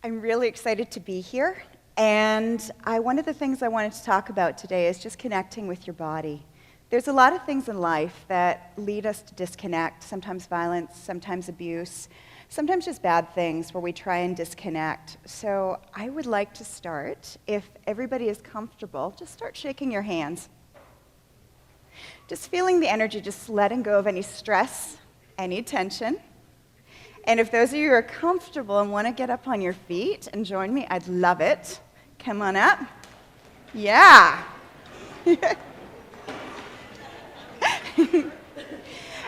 I'm really excited to be here, and one of the things I wanted to talk about today is just connecting with your body. There's a lot of things in life that lead us to disconnect, sometimes violence, sometimes abuse, sometimes just bad things where we try and disconnect. So I would like to start, if everybody is comfortable, just start shaking your hands. Just feeling the energy, just letting go of any stress, any tension. And if those of you are comfortable and want to get up on your feet and join me, I'd love it. Come on up. Yeah.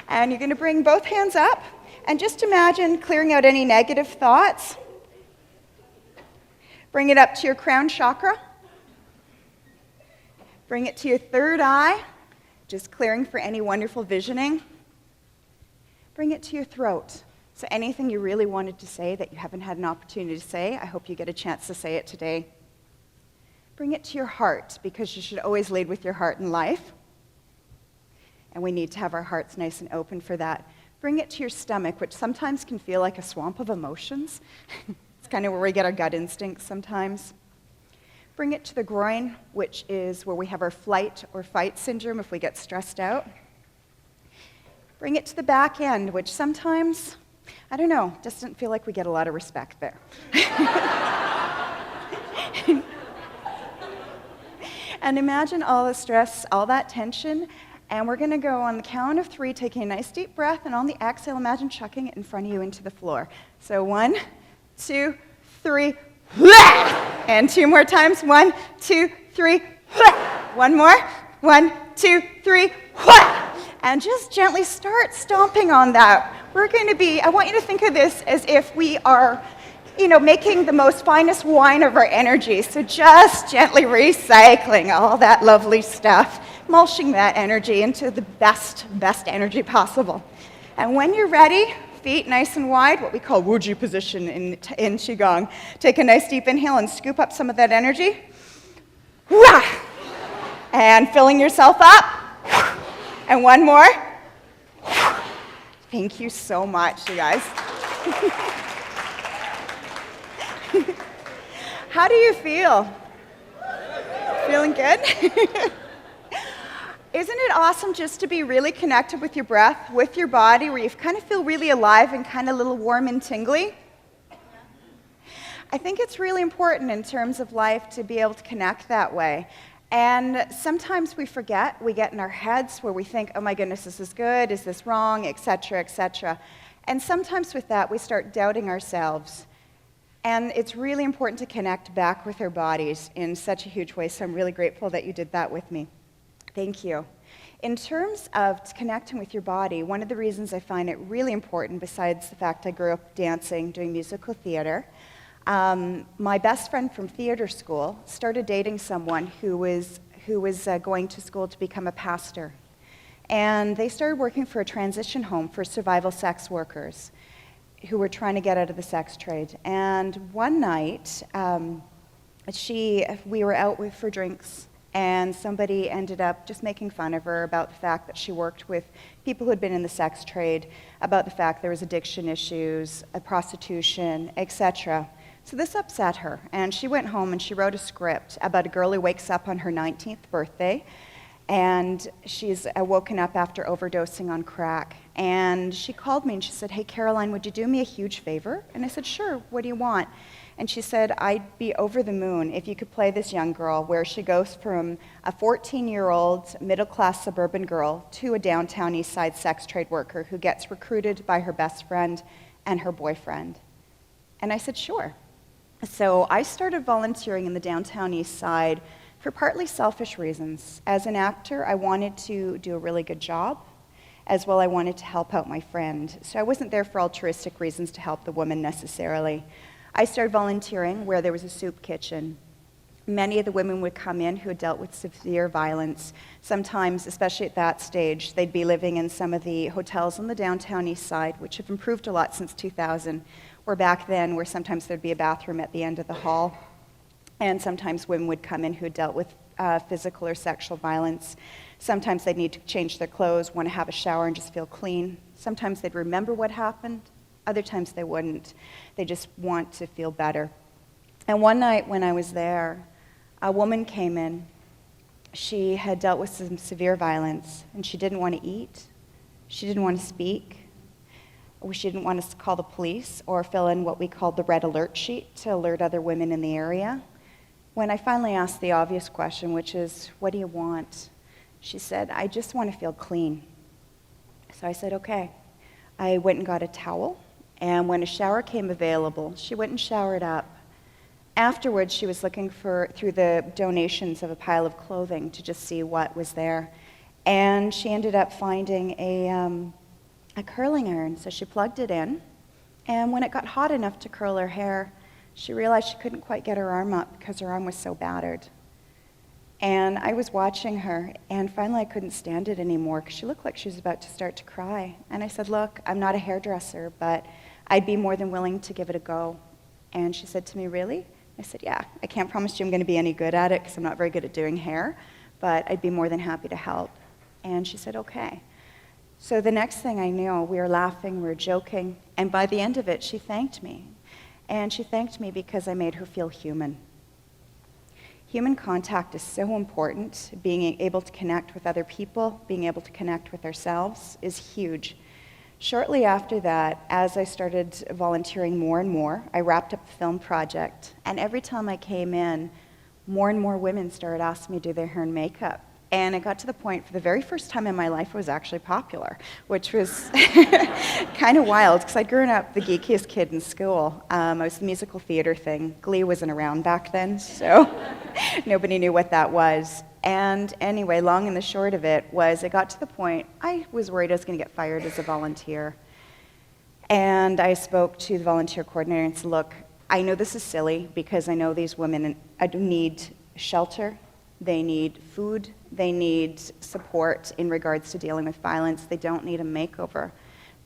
And you're going to bring both hands up and just imagine clearing out any negative thoughts. Bring it up to your crown chakra. Bring it to your third eye, just clearing for any wonderful visioning. Bring it to your throat. So anything you really wanted to say that you haven't had an opportunity to say, I hope you get a chance to say it today. Bring it to your heart, because you should always lead with your heart in life. And we need to have our hearts nice and open for that. Bring it to your stomach, which sometimes can feel like a swamp of emotions. It's kind of where we get our gut instincts sometimes. Bring it to the groin, which is where we have our flight or fight syndrome if we get stressed out. Bring it to the back end, which sometimes, I don't know, doesn't feel like we get a lot of respect there. And imagine all the stress, all that tension, and we're going to go on the count of 3, taking a nice deep breath, and on the exhale, imagine chucking it in front of you into the floor. So 1, 2, 3, and 2 more times. 1, 2, 3, 1 more. 1, 2, 3, and just gently start stomping on that. We're going to be, I want you to think of this as if we are, making the most finest wine of our energy. So just gently recycling all that lovely stuff, mulching that energy into the best energy possible. And when you're ready, feet nice and wide, what we call Wuji position in Qigong. Take a nice deep inhale and scoop up some of that energy. And filling yourself up. And one more. Thank you so much, you guys. How do you feel? Feeling good? Isn't it awesome just to be really connected with your breath, with your body, where you kind of feel really alive and kind of a little warm and tingly? I think it's really important in terms of life to be able to connect that way. And sometimes we forget, we get in our heads where we think, oh my goodness, this is good, is this wrong, etc., etc. And sometimes with that, we start doubting ourselves. And it's really important to connect back with our bodies in such a huge way, so I'm really grateful that you did that with me. Thank you. In terms of connecting with your body, one of the reasons I find it really important, besides the fact I grew up dancing, doing musical theater, my best friend from theater school started dating someone who was going to school to become a pastor. And they started working for a transition home for survival sex workers who were trying to get out of the sex trade. And one night, we were out for drinks, and somebody ended up just making fun of her about the fact that she worked with people who had been in the sex trade, about the fact there was addiction issues, prostitution, etc. So this upset her, and she went home and she wrote a script about a girl who wakes up on her 19th birthday, and she's woken up after overdosing on crack. And she called me and she said, hey, Caroline, would you do me a huge favor? And I said, sure, what do you want? And she said, I'd be over the moon if you could play this young girl where she goes from a 14-year-old middle-class suburban girl to a downtown east side sex trade worker who gets recruited by her best friend and her boyfriend. And I said, sure. So I started volunteering in the downtown east side for partly selfish reasons. As an actor, I wanted to do a really good job. As well, I wanted to help out my friend. So I wasn't there for altruistic reasons to help the woman necessarily. I started volunteering where there was a soup kitchen. Many of the women would come in who had dealt with severe violence. Sometimes, especially at that stage, they'd be living in some of the hotels on the downtown east side, which have improved a lot since 2000, or back then where sometimes there'd be a bathroom at the end of the hall. And sometimes women would come in who had dealt with physical or sexual violence. Sometimes they'd need to change their clothes, want to have a shower and just feel clean. Sometimes they'd remember what happened. Other times they wouldn't. They just want to feel better. And one night when I was there, a woman came in. She had dealt with some severe violence, and she didn't want to eat. She didn't want to speak. She didn't want us to call the police or fill in what we called the red alert sheet to alert other women in the area. When I finally asked the obvious question, which is, what do you want? She said, I just want to feel clean. So I said, okay. I went and got a towel, and when a shower came available, she went and showered up. Afterwards, she was looking through the donations of a pile of clothing to just see what was there. And she ended up finding a curling iron, so she plugged it in, and when it got hot enough to curl her hair, she realized she couldn't quite get her arm up because her arm was so battered. And I was watching her, and finally I couldn't stand it anymore because she looked like she was about to start to cry. And I said, look, I'm not a hairdresser, but I'd be more than willing to give it a go. And she said to me, really? I said, yeah, I can't promise you I'm going to be any good at it because I'm not very good at doing hair, but I'd be more than happy to help. And she said, okay. So the next thing I knew, we were laughing, we were joking, and by the end of it, she thanked me. And she thanked me because I made her feel human. Human contact is so important. Being able to connect with other people, being able to connect with ourselves is huge. Shortly after that, as I started volunteering more and more, I wrapped up the film project, and every time I came in, more and more women started asking me to do their hair and makeup. And it got to the point, for the very first time in my life, I was actually popular, which was kind of wild, because I'd grown up the geekiest kid in school. I was the musical theater thing. Glee wasn't around back then, so nobody knew what that was. And anyway, long and the short of it was, it got to the point, I was worried I was going to get fired as a volunteer. And I spoke to the volunteer coordinator and said, look, I know this is silly, because I know these women need shelter. They need food, they need support in regards to dealing with violence, they don't need a makeover.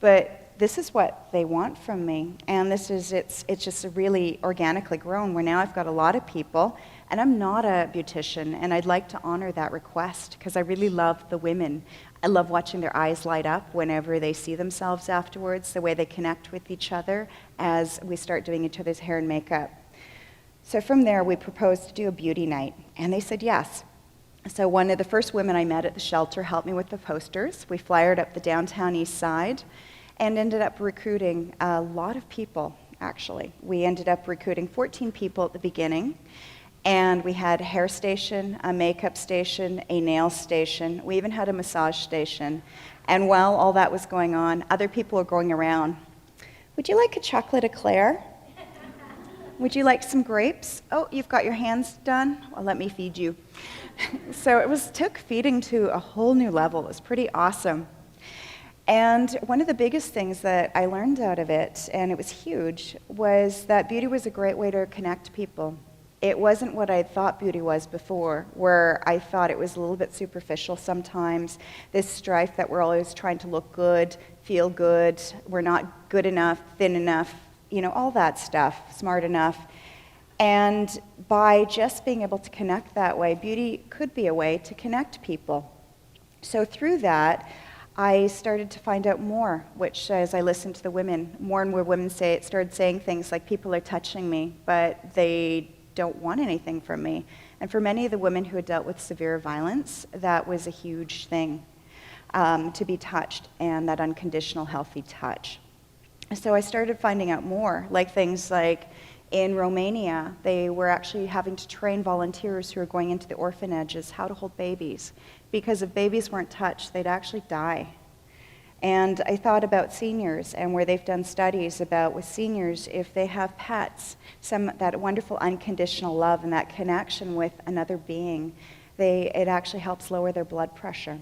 But this is what they want from me, and it's just really organically grown, where now I've got a lot of people, and I'm not a beautician, and I'd like to honor that request, because I really love the women. I love watching their eyes light up whenever they see themselves afterwards, the way they connect with each other as we start doing each other's hair and makeup. So from there, we proposed to do a beauty night, and they said yes. So one of the first women I met at the shelter helped me with the posters. We flyered up the downtown east side and ended up recruiting a lot of people, actually. We ended up recruiting 14 people at the beginning, and we had a hair station, a makeup station, a nail station. We even had a massage station. And while all that was going on, other people were going around. Would you like a chocolate eclair? Would you like some grapes? Oh, you've got your hands done? Well, let me feed you. So it took feeding to a whole new level. It was pretty awesome. And one of the biggest things that I learned out of it, and it was huge, was that beauty was a great way to connect people. It wasn't what I thought beauty was before, where I thought it was a little bit superficial sometimes, this strife that we're always trying to look good, feel good, we're not good enough, thin enough, all that stuff, smart enough. And by just being able to connect that way, beauty could be a way to connect people. So through that, I started to find out more, which as I listened to the women, more and more women started saying things like, people are touching me, but they don't want anything from me. And for many of the women who had dealt with severe violence, that was a huge thing, to be touched, and that unconditional healthy touch. So I started finding out more, like things like in Romania, they were actually having to train volunteers who were going into the orphanages how to hold babies, because if babies weren't touched, they'd actually die. And I thought about seniors, and where they've done studies about with seniors, if they have pets, that wonderful unconditional love and that connection with another being, it actually helps lower their blood pressure.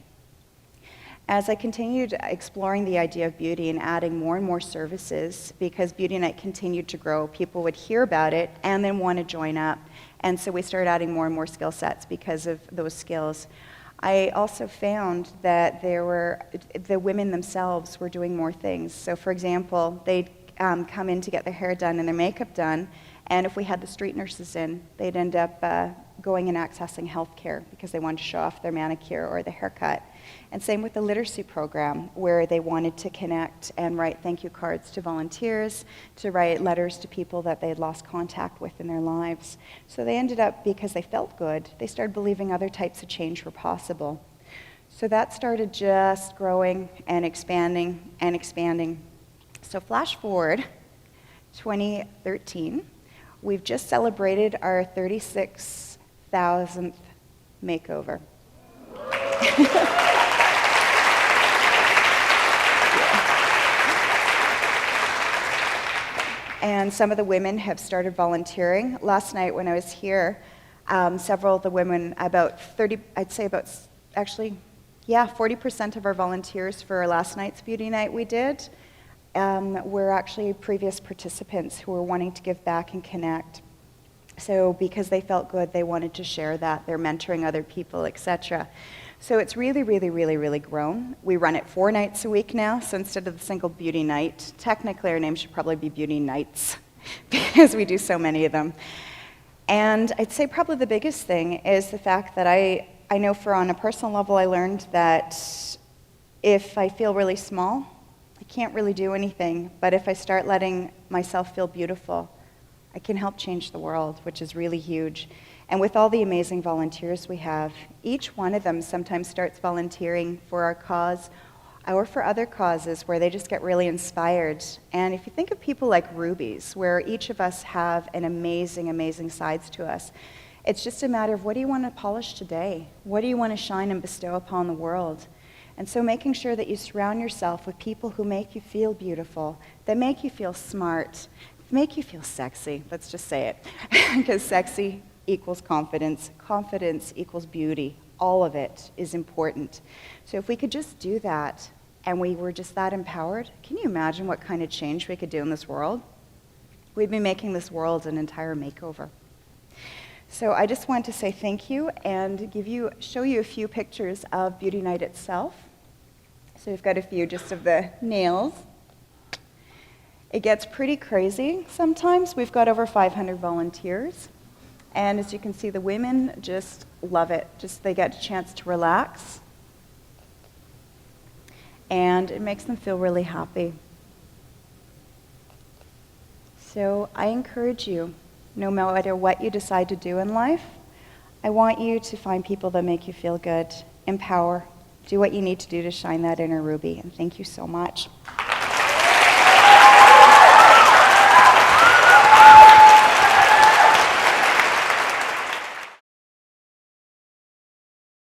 As I continued exploring the idea of beauty and adding more and more services, because Beauty Night continued to grow, people would hear about it and then want to join up. And so we started adding more and more skill sets because of those skills. I also found that the women themselves were doing more things. So for example, they'd come in to get their hair done and their makeup done, and if we had the street nurses in, they'd end up going and accessing health care because they wanted to show off their manicure or their haircut. And same with the literacy program, where they wanted to connect and write thank you cards to volunteers, to write letters to people that they had lost contact with in their lives. So they ended up, because they felt good, they started believing other types of change were possible. So that started just growing and expanding and expanding. So flash forward, 2013, we've just celebrated our 36,000th makeover. And some of the women have started volunteering. Last night when I was here, several of the women, about 40% of our volunteers for our last night's beauty night we did were actually previous participants who were wanting to give back and connect. So because they felt good, they wanted to share that. They're mentoring other people, etc. So it's really, really, really, really grown. We run it 4 nights a week now, so instead of the single beauty night, technically our name should probably be Beauty Nights because we do so many of them. And I'd say probably the biggest thing is the fact that I know on a personal level I learned that if I feel really small, I can't really do anything, but if I start letting myself feel beautiful, I can help change the world, which is really huge. And with all the amazing volunteers we have, each one of them sometimes starts volunteering for our cause or for other causes where they just get really inspired. And if you think of people like rubies, where each of us have an amazing, amazing sides to us, it's just a matter of what do you want to polish today? What do you want to shine and bestow upon the world? And so making sure that you surround yourself with people who make you feel beautiful, that make you feel smart, make you feel sexy, let's just say it, because sexy equals confidence, confidence equals beauty, all of it is important. So if we could just do that, and we were just that empowered, can you imagine what kind of change we could do in this world? We'd be making this world an entire makeover. So I just want to say thank you and show you a few pictures of Beauty Night itself. So we've got a few just of the nails. It gets pretty crazy sometimes. We've got over 500 volunteers. And as you can see, the women just love it. They get a chance to relax. And it makes them feel really happy. So I encourage you, no matter what you decide to do in life, I want you to find people that make you feel good, empower, do what you need to do to shine that inner ruby. And thank you so much.